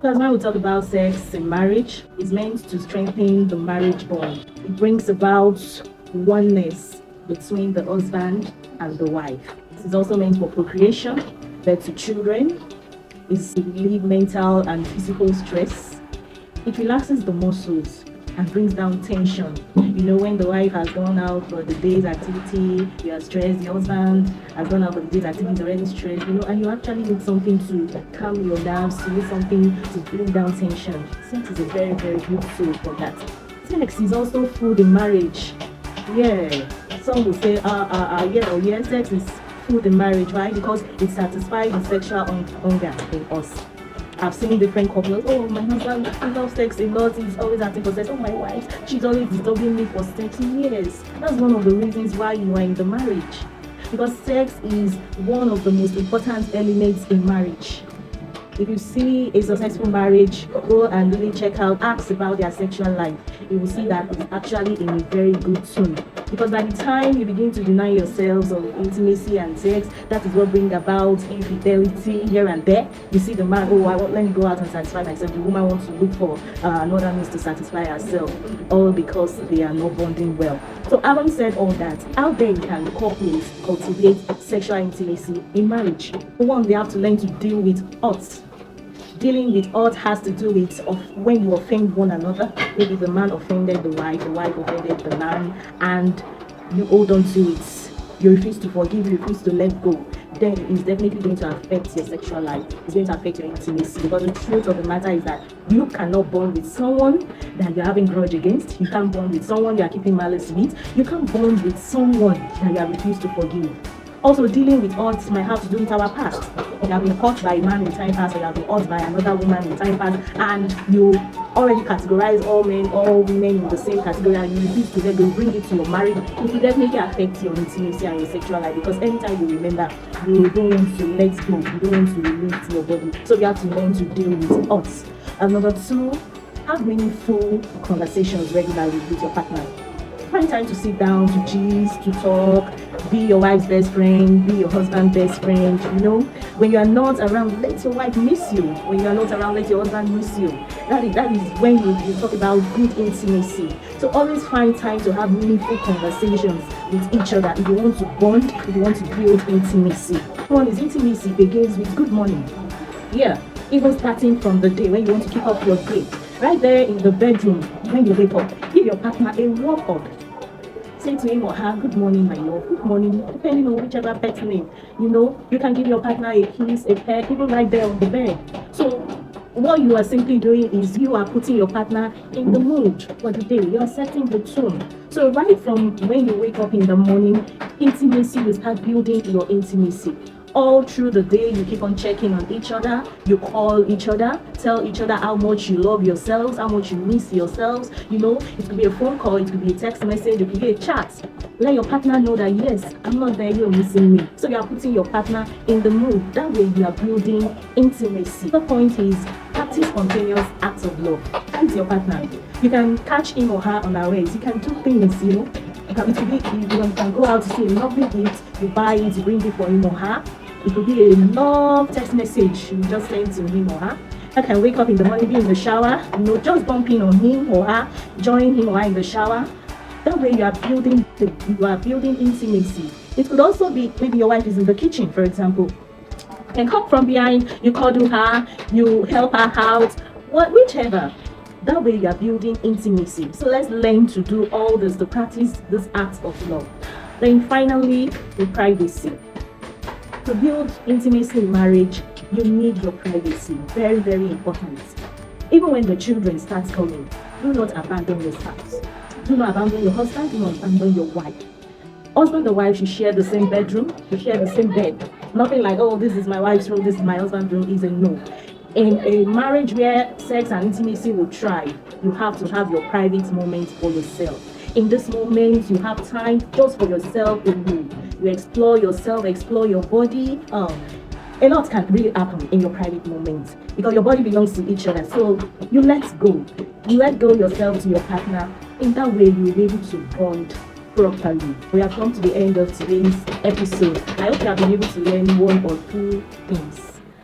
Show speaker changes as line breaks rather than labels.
Because when we talk about sex in marriage, it's meant to strengthen the marriage bond. It brings about oneness between the husband and the wife. This is also meant for procreation, birth to children. It's to relieve mental and physical stress. It relaxes the muscles and brings down tension. When the wife has gone out for the day's activity, you are stressed, the husband has gone out for the day's activity, already stressed, and you actually need something to calm your nerves, to need something to bring down tension. Sex is a very, very good tool for that. Sex is also food in marriage. Yeah, some will say, sex is food in marriage. Why? Because it satisfies the sexual hunger in us. I've seen different couples. Oh, my husband, he loves sex a lot. He's always asking for sex. Oh, my wife, she's always disturbing me for sex. Yes, that's one of the reasons why you are in the marriage. Because sex is one of the most important elements in marriage. If you see a successful marriage, go and really check out, ask about their sexual life. You will see that it's actually in a very good tune. Because by the time you begin to deny yourselves of intimacy and sex, that is what brings about infidelity here and there. You see the man, let me go out and satisfy myself. The woman wants to look for another means to satisfy herself, all because they are not bonding well. So having said all that, how then can couples cultivate sexual intimacy in marriage? One, they have to learn to deal with hurt. Dealing with hurt has to do with when you offend one another. Maybe the man offended the wife offended the man, and you hold on to it. You refuse to forgive, you refuse to let go. Then it's definitely going to affect your sexual life. It's going to affect your intimacy, because the truth of the matter is that you cannot bond with someone that you're having grudge against. You can't bond with someone you are keeping malice with. You can't bond with someone that you have refused to forgive. Also, dealing with hurt might have to do with our past. You have been hurt by a man in time past, or you have been hurt by another woman in time past, and you already categorize all men, all women in the same category, and you refuse to let go, bring it to your marriage. It will definitely affect your intimacy and your sexual life, because anytime you remember, you don't want to let go, you don't want to relate to your body. So you have to learn to deal with hurt. And number two, have meaningful conversations regularly with your partner. Find time to sit down, to gist, to talk, be your wife's best friend, be your husband's best friend. When you are not around, let your wife miss you. When you are not around, let your husband miss you. That is when you talk about good intimacy. So always find time to have meaningful conversations with each other if you want to bond, if you want to build intimacy. One is intimacy begins with good morning. Yeah, even starting from the day when you want to kick off your day. Right there in the bedroom, when you wake up, give your partner a warm up. Say to him or her, good morning, my love, good morning, depending on whichever pet name. You can give your partner a kiss, a pet, even right there on the bed. So what you are simply doing is you are putting your partner in the mood for the day. You are setting the tone. So right from when you wake up in the morning, intimacy will start building your intimacy. All through the day, you keep on checking on each other, you call each other, tell each other how much you love yourselves, how much you miss yourselves. It could be a phone call, it could be a text message, it could be a chat. Let your partner know that, yes, I'm not there, you're missing me. So you are putting your partner in the mood. That way you are building intimacy. The point is, practice spontaneous acts of love. With your partner. You can catch him or her on our ways. You can do things, You can go out to see a lovely gift, you buy it, you bring it for him or her. It could be a love text message you just send to him or her. I can wake up in the morning, be in the shower, just bumping on him or her, join him or her in the shower. That way you are building intimacy. It could also be maybe your wife is in the kitchen, for example. You can come from behind, you cuddle her, you help her out, whichever. That way you are building intimacy. So let's learn to do all this, to practice this act of love. Then finally, the privacy. To build intimacy in marriage, you need your privacy. Very, very important. Even when the children start coming, do not abandon your spouse. Do not abandon your husband, do not abandon your wife. Husband and wife should share the same bedroom, should share the same bed. Nothing like, this is my wife's room, this is my husband's room, is a no. In a marriage where sex and intimacy will thrive, you have to have your private moments for yourself. In this moment, you have time just for yourself alone. You explore yourself, explore your body. A lot can really happen in your private moments because your body belongs to each other. So you let go. You let go yourself to your partner. In that way, you'll be able to bond properly. We have come to the end of today's episode. I hope you have been able to learn one or two things.